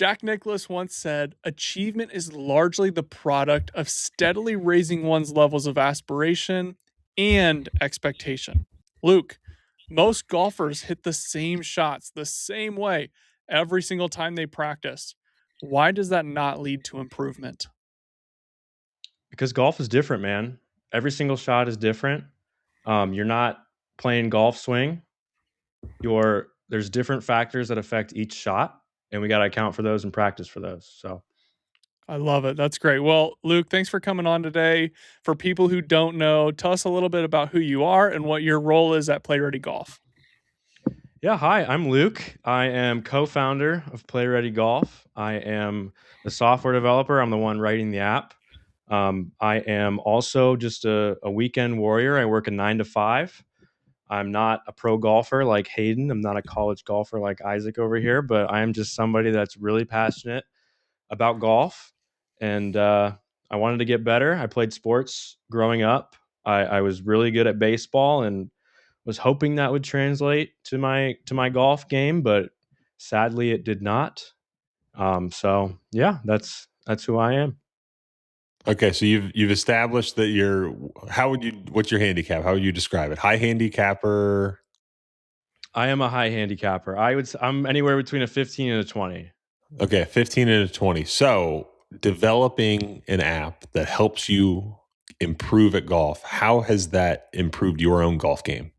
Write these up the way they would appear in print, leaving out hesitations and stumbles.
Jack Nicklaus once said, achievement is largely the product of steadily raising one's levels of aspiration and expectation. Luke, most golfers hit the same shots the same way every single time they practice. Why does that not lead to improvement? Because golf is different, man. Every single shot is different. You're not playing golf swing. There's different factors that affect each shot, and we got to account for those and practice for those. So I love it. That's great. Well, Luke, thanks for coming on today. For people who don't know, tell us a little bit about who you are and what your role is at Play Ready Golf. yeah, hi, I'm Luke. I am co-founder of Play Ready Golf. I am the software developer. I'm the one writing the app. I am also just a weekend warrior. I work a 9 to 5. I'm not a pro golfer like Hayden. I'm not a college golfer like Isaac over here, but I am just somebody that's really passionate about golf. And I wanted to get better. I played sports growing up. I was really good at baseball and was hoping that would translate to my golf game, but sadly it did not. So yeah, that's who I am. Okay, so you've established that what's your handicap? How would you describe it? High handicapper. I am a high handicapper. I'm anywhere between a 15 and a 20. Okay, 15 and a 20. So developing an app that helps you improve at golf, how has that improved your own golf game?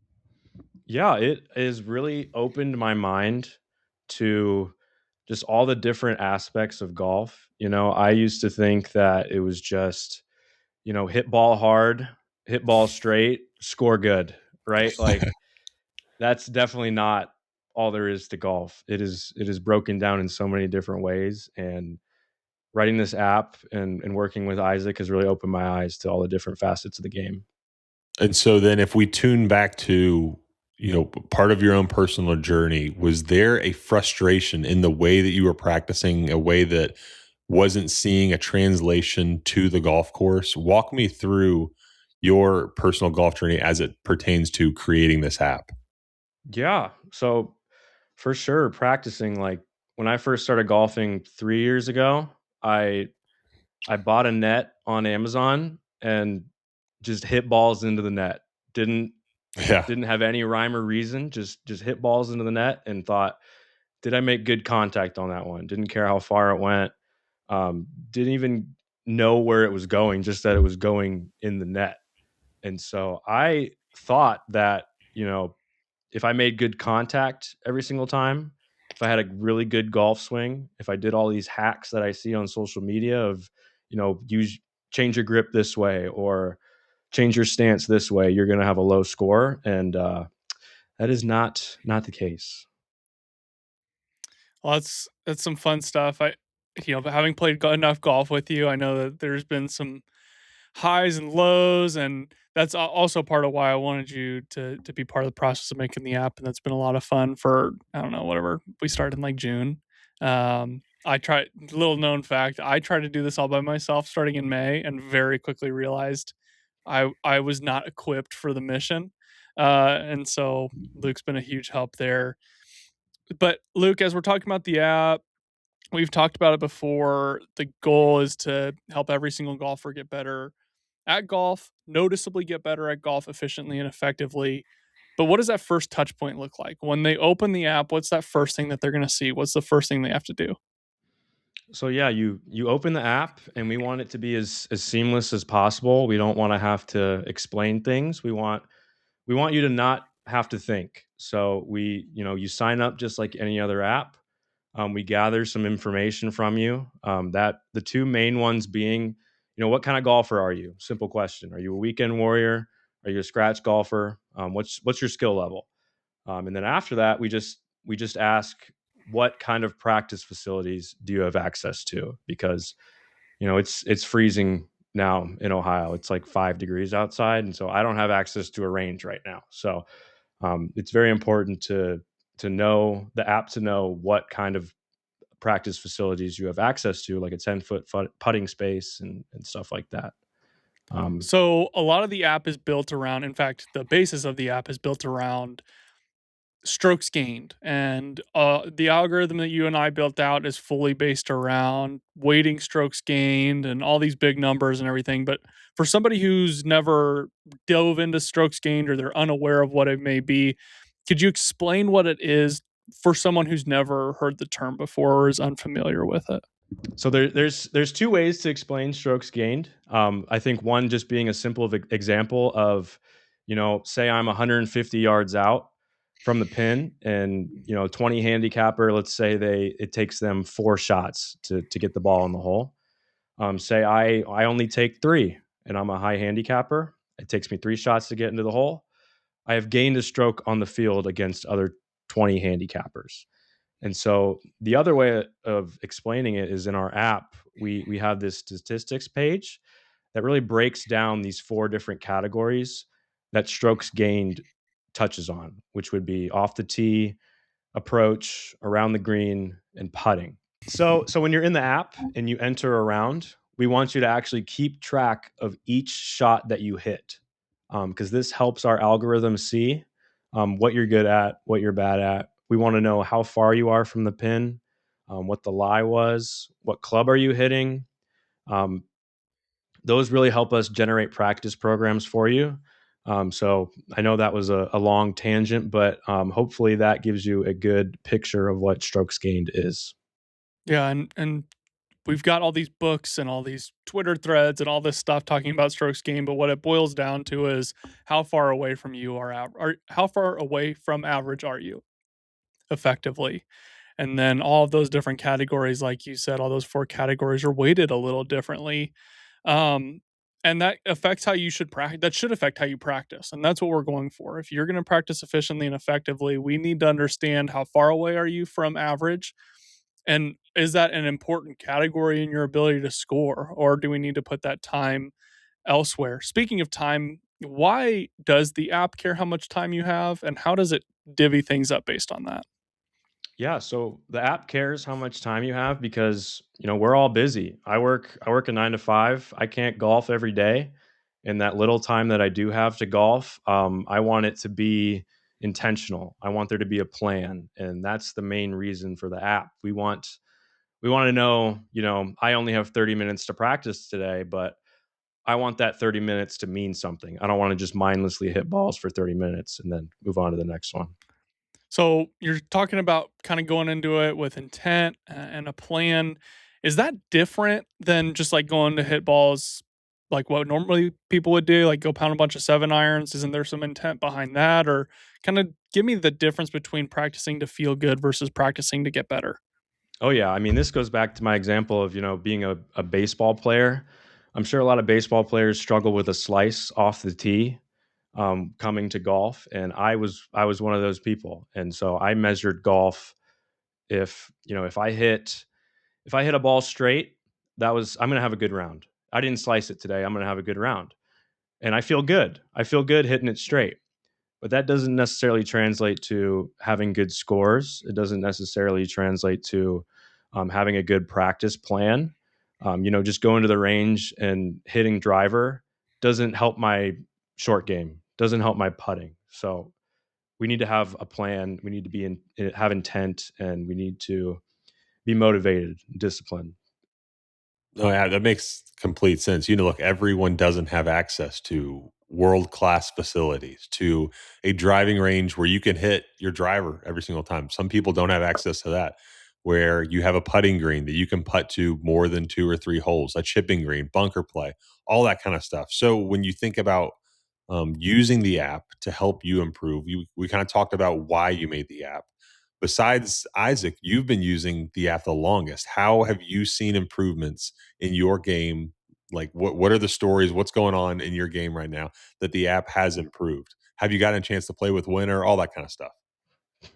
Yeah, it has really opened my mind to just all the different aspects of golf. I used to think that it was just, hit ball hard, hit ball straight, score good, right? Like that's definitely not all there is to golf. It is broken down in so many different ways. And writing this app and working with Isaac has really opened my eyes to all the different facets of the game. And so then if we tune back to, part of your own personal journey, was there a frustration in the way that you were practicing, a way that wasn't seeing a translation to the golf course? Walk me through your personal golf journey as it pertains to creating this app. Yeah. So for sure, practicing, like when I first started golfing 3 years ago, I I bought a net on Amazon and just hit balls into the net. Didn't Yeah. didn't have any rhyme or reason. Just hit balls into the net and thought, did I make good contact on that one? Didn't care how far it went. Didn't even know where it was going. Just that it was going in the net. And so I thought that if I made good contact every single time, if I had a really good golf swing, if I did all these hacks that I see on social media of, use change your grip this way or change your stance this way, you're going to have a low score, and that is not the case. Well, that's some fun stuff. Having played enough golf with you, I know that there's been some highs and lows, and that's also part of why I wanted you to be part of the process of making the app, and that's been a lot of fun for I don't know whatever we started in like June. I tried little known fact I tried to do this all by myself starting in May, and very quickly realized I was not equipped for the mission, and so Luke's been a huge help there. But Luke, as we're talking about the app, we've talked about it before. The goal is to help every single golfer get better at golf, noticeably get better at golf efficiently and effectively. But what does that first touch point look like? When they open the app, what's that first thing that they're going to see? What's the first thing they have to do? So yeah, you open the app, and we want it to be as seamless as possible. We don't want to have to explain things. We want you to not have to think. So you sign up just like any other app. We gather some information from you. That the two main ones being, what kind of golfer are you? Simple question. Are you a weekend warrior? Are you a scratch golfer? What's your skill level? And then after that, we just ask, what kind of practice facilities do you have access to? Because it's freezing now in Ohio. It's like 5 degrees outside, and so I don't have access to a range right now. So it's very important to know the app, to know what kind of practice facilities you have access to, like a 10-foot putting space and stuff like that. So a lot of the app is built around, in fact, the basis of the app is built around strokes gained, and the algorithm that you and I built out is fully based around weighting strokes gained and all these big numbers and everything. But for somebody who's never dove into strokes gained, or they're unaware of what it may be, could you explain what it is for someone who's never heard the term before or is unfamiliar with it? So there's two ways to explain strokes gained. I think one just being a simple example of, say I'm 150 yards out from the pin, and 20 handicapper. Let's say it takes them 4 shots to get the ball in the hole. Say I only take 3, and I'm a high handicapper. It takes me 3 shots to get into the hole. I have gained a stroke on the field against other 20 handicappers. And so the other way of explaining it is in our app, we have this statistics page that really breaks down these 4 different categories that strokes gained touches on, which would be off the tee, approach, around the green, and putting. So when you're in the app and you enter a round, we want you to actually keep track of each shot that you hit, because this helps our algorithm see what you're good at, what you're bad at. We want to know how far you are from the pin, what the lie was, what club are you hitting. Um, those really help us generate practice programs for you. So I know that was a long tangent, but hopefully that gives you a good picture of what strokes gained is. Yeah, and we've got all these books and all these Twitter threads and all this stuff talking about strokes gained, but what it boils down to is how far away from you are how far away from average are you effectively? And then all of those different categories, like you said, all those 4 categories are weighted a little differently. Um, and that affects how you should practice. That should affect how you practice. And that's what we're going for. If you're going to practice efficiently and effectively, we need to understand how far away are you from average, and is that an important category in your ability to score, or do we need to put that time elsewhere? Speaking of time, why does the app care how much time you have, and how does it divvy things up based on that? Yeah, so the app cares how much time you have because, we're all busy. I work a 9 to 5. I can't golf every day. And that little time that I do have to golf, I want it to be intentional. I want there to be a plan, and that's the main reason for the app. We want to know, I only have 30 minutes to practice today, but I want that 30 minutes to mean something. I don't want to just mindlessly hit balls for 30 minutes and then move on to the next one. So you're talking about kind of going into it with intent and a plan. Is that different than just like going to hit balls like what normally people would do, like go pound a bunch of 7 irons? Isn't there some intent behind that? Or kind of give me the difference between practicing to feel good versus practicing to get better. Oh yeah, I mean this goes back to my example of being a baseball player. I'm sure a lot of baseball players struggle with a slice off the tee, coming to golf, and I was one of those people. And so I measured golf. If I hit a ball straight, I'm going to have a good round. I didn't slice it today. I'm going to have a good round, and I feel good. I feel good hitting it straight. But that doesn't necessarily translate to having good scores. It doesn't necessarily translate to having a good practice plan. Just going to the range and hitting driver doesn't help my short game, doesn't help my putting. So we need to have a plan. We need to have intent, and we need to be motivated, disciplined. Oh, yeah, that makes complete sense. Look, everyone doesn't have access to world class facilities, to a driving range where you can hit your driver every single time. Some people don't have access to that, where you have a putting green that you can putt to more than 2 or 3 holes, a chipping green, bunker play, all that kind of stuff. So when you think about using the app to help you improve, we kind of talked about why you made the app. Besides Isaac, you've been using the app the longest. How have you seen improvements in your game? Like what are the stories? What's going on in your game right now that the app has improved? Have you gotten a chance to play with Winner? All that kind of stuff.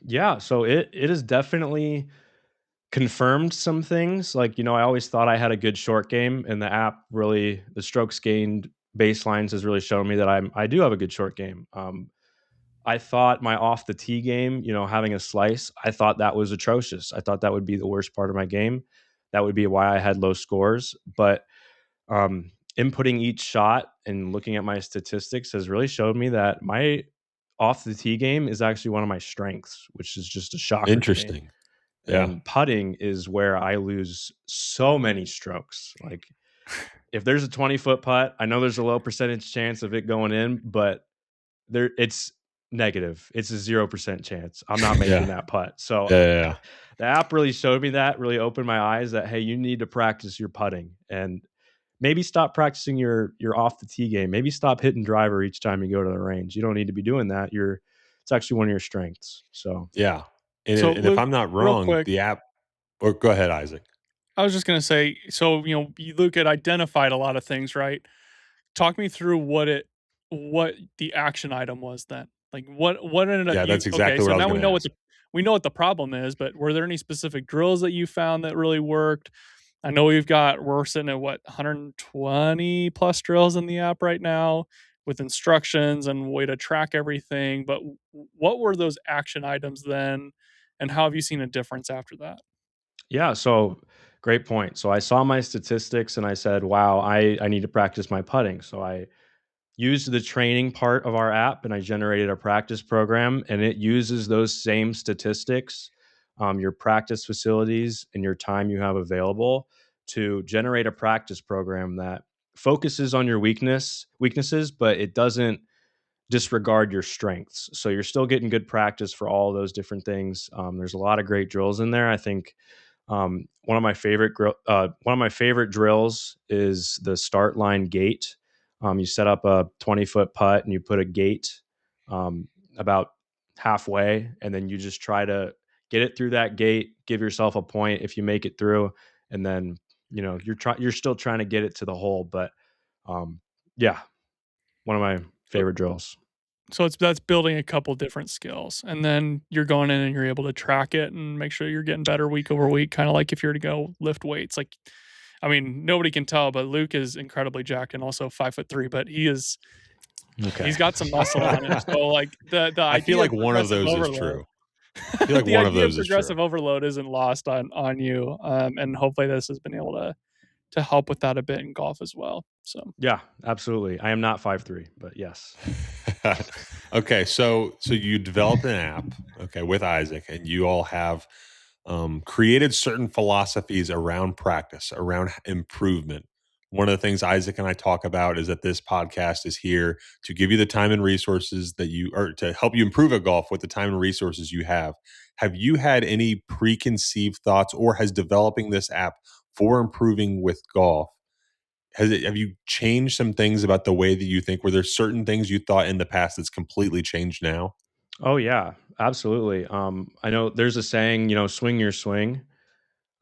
Yeah, so it has definitely confirmed some things. Like, I always thought I had a good short game, and the strokes gained baselines has really shown me that I do have a good short game. I thought my off the tee game, having a slice, I thought that was atrocious. I thought that would be the worst part of my game. That would be why I had low scores. But inputting each shot and looking at my statistics has really showed me that my off the tee game is actually one of my strengths, which is just a shocker to me. Interesting. Yeah. And putting is where I lose so many strokes. Like if there's a 20-foot putt, I know there's a low percentage chance of it going in, but it's negative. It's a 0% chance. I'm not making Yeah. that putt. So Yeah. the app really showed me that, really opened my eyes that, hey, you need to practice your putting and maybe stop practicing your off the tee game. Maybe stop hitting driver each time you go to the range. You don't need to be doing that. It's actually one of your strengths. So Yeah. So, And if Luke, I'm not real wrong, quick, the app, or go ahead, Isaac. I was just gonna say, so Luke had identified a lot of things, right? Talk me through what the action item was then. Like what ended up Yeah, you that's okay, exactly what so I was now going to ask. we know what the problem is, but were there any specific drills that you found that really worked? I know we're sitting at what 120 plus drills in the app right now with instructions and way to track everything. But what were those action items then, and how have you seen a difference after that? yeah, so great point. So I saw my statistics and I said, wow, I need to practice my putting. So I used the training part of our app and I generated a practice program and it uses those same statistics, your practice facilities and your time you have available to generate a practice program that focuses on your weaknesses, but it doesn't disregard your strengths. So you're still getting good practice for all those different things. There's a lot of great drills in there. I think one of my favorite drills is the start line gate. You set up a 20-foot putt and you put a gate about halfway, and then you just try to get it through that gate. Give yourself a point if you make it through, and then you're still trying to get it to the hole. But um, yeah, one of my So favorite drills. so it's that's building a couple different skills, and then you're going in and you're able to track it and make sure you're getting better week over week, kind of like if you were to go lift weights. Like, I mean, nobody can tell, but Luke is incredibly jacked and also 5'3", but Okay. he's got some muscle on him. So like the I feel idea of like one of progressive those is overload, true. I feel like the one of idea of those is true. progressive overload isn't lost on you, and hopefully this has been able to help with that a bit in golf as well. So Yeah, absolutely. I am not 5'3", but yes. Okay, so you developed an app, okay, with Isaac, and you all have created certain philosophies around practice, around improvement. One of the things Isaac and I talk about is that this podcast is here to give you the time and resources that you, or to help you improve at golf with the time and resources you have. Have you had any preconceived thoughts, or has developing this app for improving with golf, have you changed some things about the way that you think? Were there certain things you thought in the past that's completely changed now? Oh yeah, absolutely. I know there's a saying, swing your swing.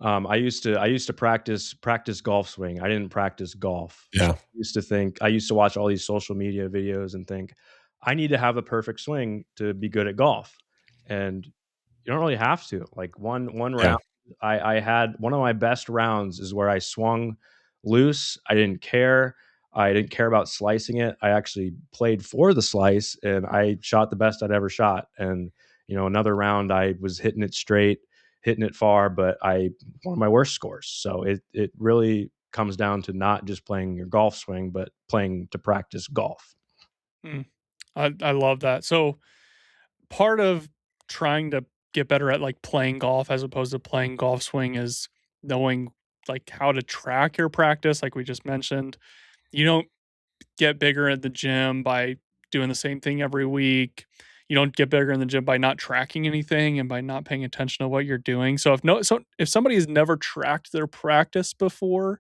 I used to practice golf swing. I didn't practice golf. So Yeah. I used to watch all these social media videos and think, I need to have a perfect swing to be good at golf. And you don't really have to. Like one Yeah. round, I had one of my best rounds is where I swung loose. I didn't care about slicing it. I actually played for the slice and I shot the best I'd ever shot. And another round I was hitting it straight, hitting it far, but I one of my worst scores. So it really comes down to not just playing your golf swing, but playing to practice golf. mm, I love that. So part of trying to get better at like playing golf as opposed to playing golf swing is knowing like how to track your practice, like we just mentioned. You don't get bigger at the gym by doing the same thing every week. You don't get bigger in the gym by not tracking anything and by not paying attention to what you're doing. So if somebody has never tracked their practice before,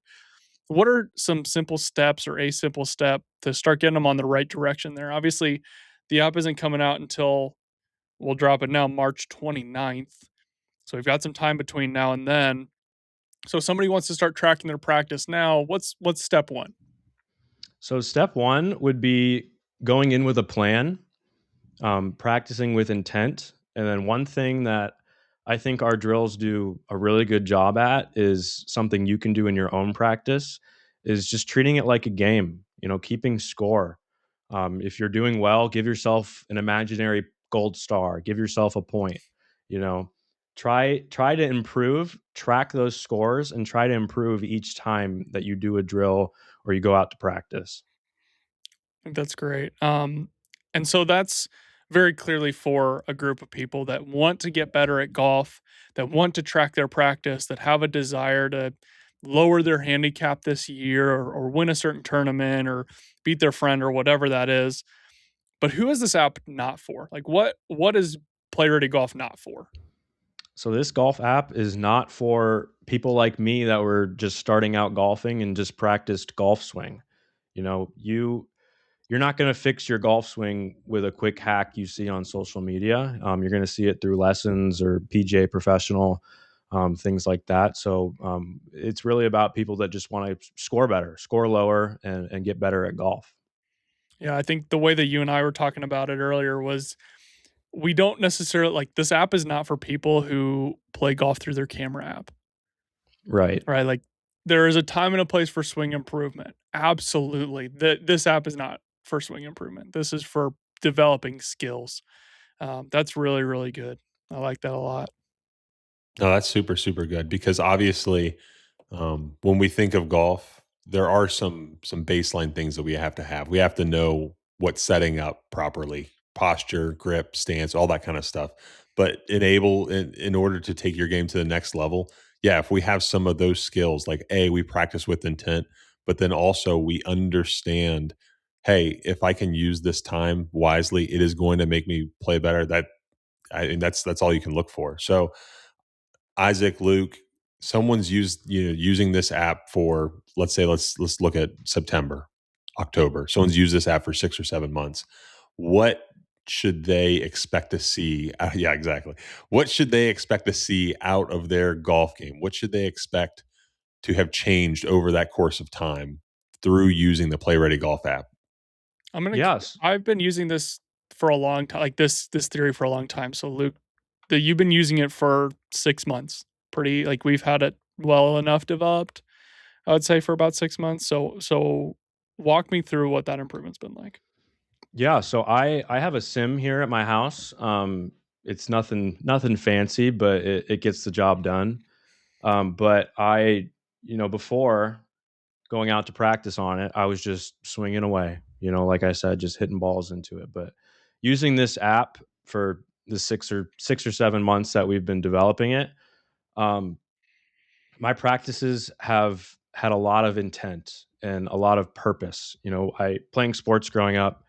what are some simple steps or a simple step to start getting them on the right direction there? Obviously, the app isn't coming out until we'll drop it now March 29th. So we've got some time between now and then. So if somebody wants to start tracking their practice now, what's step 1? So step one would be going in with a plan, practicing with intent. And then one thing that I think our drills do a really good job at is something you can do in your own practice is just treating it like a game, keeping score. If you're doing well, give yourself an imaginary gold star, give yourself a point, you know, try to improve, track those scores and try to improve each time that you do a drill or you go out to practice. I think that's great. And so that's very clearly for a group of people that want to get better at golf, that want to track their practice, that have a desire to lower their handicap this year, or win a certain tournament, or beat their friend, or whatever that is. But who is this app not for? Like, what is Play Ready Golf not for? So this golf app is not for people like me that were just starting out golfing and just practiced golf swing. You know, you're not going to fix your golf swing with a quick hack you see on social media. You're going to see it through lessons or PGA Professional, things like that. So it's really about people that just want to score better, score lower, and get better at golf. Yeah, I think the way that you and I were talking about it earlier was, we don't necessarily like, this app is not for people who play golf through their camera app, Right. right? Like, there is a time and a place for swing improvement. Absolutely. This app is not for swing improvement. This is for developing skills. That's really, really good. I like that a lot. No, that's super, super good because obviously, when we think of golf, there are some baseline things that we have to have. We have to know what's setting up properly, posture, grip, stance, all that kind of stuff. But in order to take your game to the next level, yeah, if we have some of those skills, like we practice with intent, but then also we understand, hey, if I can use this time wisely, it is going to make me play better. And that's all you can look for. So Isaac, Luke, someone's using this app for, let's say, let's look at September, October. Someone's used this app for 6 or 7 months. What should they expect to see? Yeah, exactly. What should they expect to see out of their golf game? What should they expect to have changed over that course of time through using the Play Ready Golf app? Yes. I've been using this for a long time, like this theory for a long time. So Luke, you've been using it for 6 months. Pretty, like, we've had it well enough developed, I would say, for about 6 months. So walk me through what that improvement's been like. Yeah, so I have a sim here at my house. It's nothing fancy, but it gets the job done. But before going out to practice on it, I was just swinging away. Like I said, just hitting balls into it. But using this app for the 6 or 7 months that we've been developing it, um, my practices have had a lot of intent and a lot of purpose. I playing sports growing up.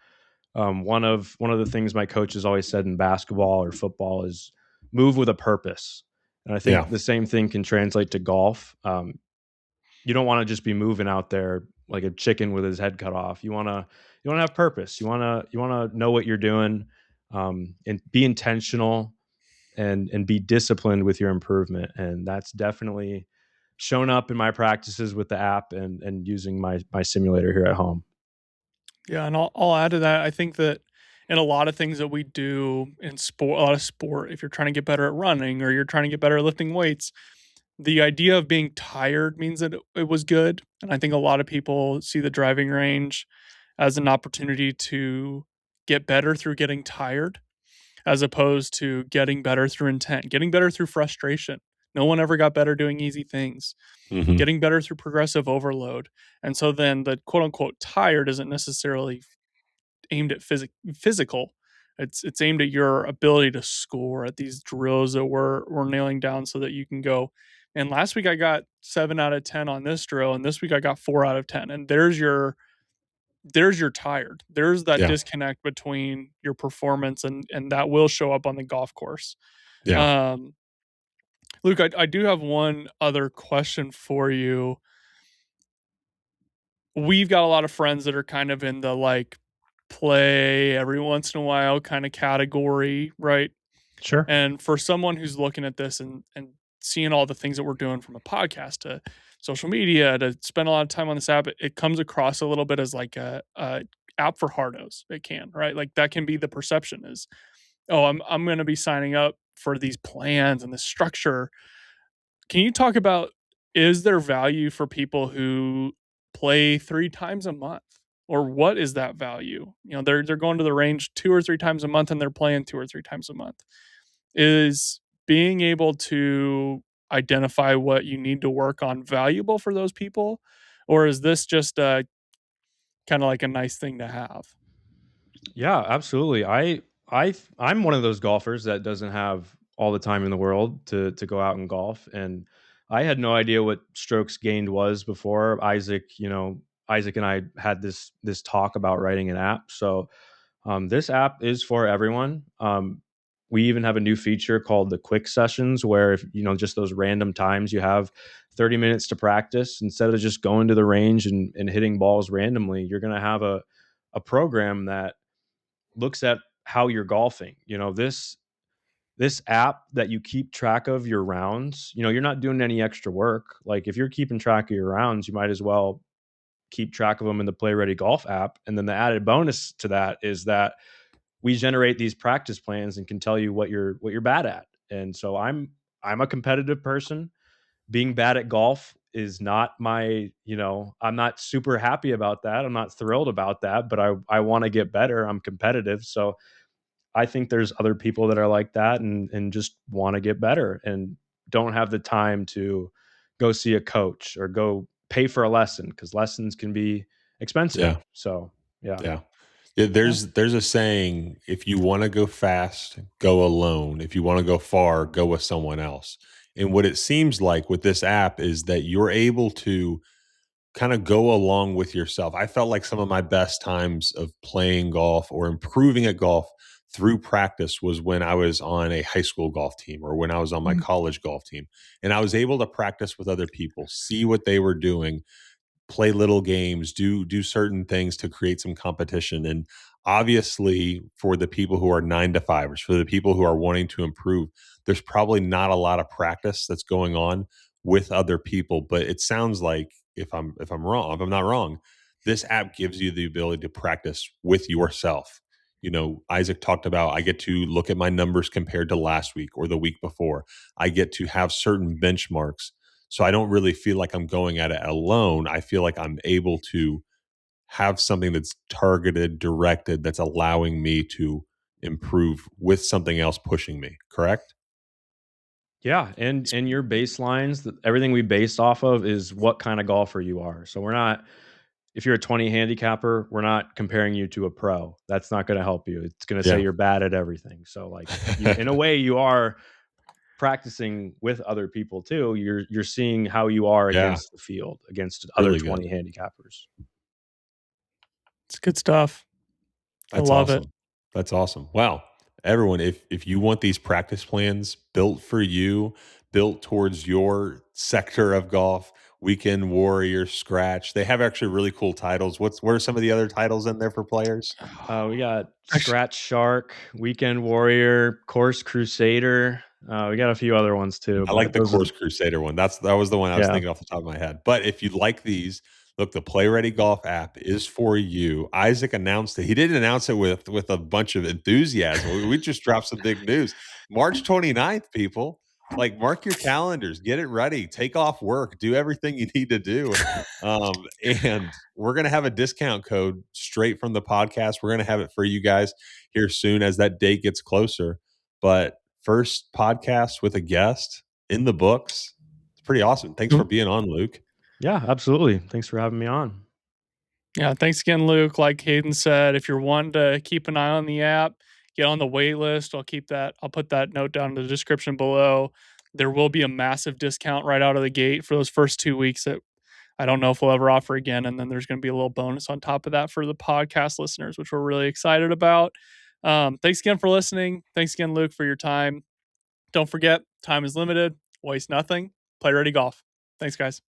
One of the things my coaches always said in basketball or football is move with a purpose, and I Yeah. think the same thing can translate to golf. You don't want to just be moving out there like a chicken with his head cut off. You want to have purpose. You want to know what you're doing, and be intentional and be disciplined with your improvement. And that's definitely shown up in my practices with the app and using my simulator here at home. Yeah, and I'll add to that. I think that in a lot of things that we do in sport, a lot of sport, if you're trying to get better at running, or you're trying to get better at lifting weights, the idea of being tired means that it was good. And I think a lot of people see the driving range as an opportunity to get better through getting tired, as opposed to getting better through intent, getting better through frustration. No one ever got better doing easy things, Hmm. getting better through progressive overload. And so then the quote unquote tired isn't necessarily aimed at physical. It's aimed at your ability to score at these drills that we're nailing down, so that you can go. And last week I got 7 out of 10 on this drill, and this week I got 4 out of 10. And there's your tired. There's that Yeah. disconnect between your performance, and that will show up on the golf course. Yeah. Um, Luke, I do have one other question for you. We've got a lot of friends that are kind of in the, like, play every once in a while kind of category, right? Sure. And for someone who's looking at this and seeing all the things that we're doing, from a podcast to social media to spend a lot of time on this app, it comes across a little bit as like a app for hardos. It can, right? Like, that can be the perception is, oh, I'm going to be signing up for these plans and this structure. Can you talk about, is there value for people who play 3 times a month? Or what is that value? They're going to the range 2 or 3 times a month, and they're playing 2 or 3 times a month. Is being able to identify what you need to work on valuable for those people? Or is this just a kind of like a nice thing to have? Yeah, absolutely. I I'm one of those golfers that doesn't have all the time in the world to go out and golf, and I had no idea what strokes gained was before Isaac. Isaac and I had this talk about writing an app. So this app is for everyone. We even have a new feature called the quick sessions, where if just those random times you have 30 minutes to practice, instead of just going to the range and hitting balls randomly, you're going to have a program that looks at how you're golfing. This app that you keep track of your rounds, you're not doing any extra work. Like if you're keeping track of your rounds, you might as well keep track of them in the Play Ready Golf app. And then the added bonus to that is that we generate these practice plans and can tell you what you're bad at. And so I'm a competitive person. Being bad at golf is not I'm not super happy about that. I'm not thrilled about that, but I want to get better. I'm competitive. So I think there's other people that are like that and just want to get better and don't have the time to go see a coach or go pay for a lesson, because lessons can be expensive. Yeah. So yeah. Yeah. There's a saying, if you want to go fast, go alone. If you want to go far, go with someone else. And what it seems like with this app is that you're able to kind of go along with yourself. I felt like some of my best times of playing golf or improving at golf through practice was when I was on a high school golf team or when I was on my Mhm. college golf team. And I was able to practice with other people, see what they were doing, play little games, do certain things to create some competition. And obviously, for the people who are 9 to 5ers, for the people who are wanting to improve, there's probably not a lot of practice that's going on with other people. But it sounds like, if I'm not wrong, this app gives you the ability to practice with yourself. Isaac talked about, I get to look at my numbers compared to last week or the week before. I get to have certain benchmarks, so I don't really feel like I'm going at it alone. I feel like I'm able to have something that's targeted, directed, that's allowing me to improve with something else pushing me. Correct? Yeah, and your baselines, everything we base off of is what kind of golfer you are. So we're not, if you're a 20 handicapper, we're not comparing you to a pro. That's not going to help you. It's going to say Yeah. you're bad at everything. So like in a way you are practicing with other people too. You're seeing how you are Yeah. against the field, against other Really good. 20 handicappers. It's good stuff. I That's love it. awesome. That's awesome. Wow. Everyone, if you want these practice plans built for you, built towards your sector of golf, Weekend Warrior, Scratch, they have actually really cool titles. What are some of the other titles in there for players? We got Actually, Scratch Shark, Weekend Warrior, Course Crusader. We got a few other ones too, I like but the those are Course Crusader one. That was the one I was yeah. thinking off the top of my head. But if you like these, look, the Play Ready Golf app is for you. Isaac announced it. He didn't announce it with a bunch of enthusiasm. We just dropped some big news. March 29th, people. Like, mark your calendars, get it ready, take off work, do everything you need to do. And we're gonna have a discount code straight from the podcast. We're gonna have it for you guys here soon as that date gets closer. But first podcast with a guest in the books. It's pretty awesome. Thanks for being on, Luke. Yeah, absolutely. Thanks for having me on. yeah, thanks again, Luke. Like Hayden said, if you're one to keep an eye on the app, get on the wait list. I'll put that note down in the description below. There will be a massive discount right out of the gate for those first 2 weeks that I don't know if we'll ever offer again. And then there's going to be a little bonus on top of that for the podcast listeners, which we're really excited about. Thanks again for listening. Thanks again, Luke, for your time. Don't forget, time is limited. Waste nothing. Play ready golf. Thanks, guys.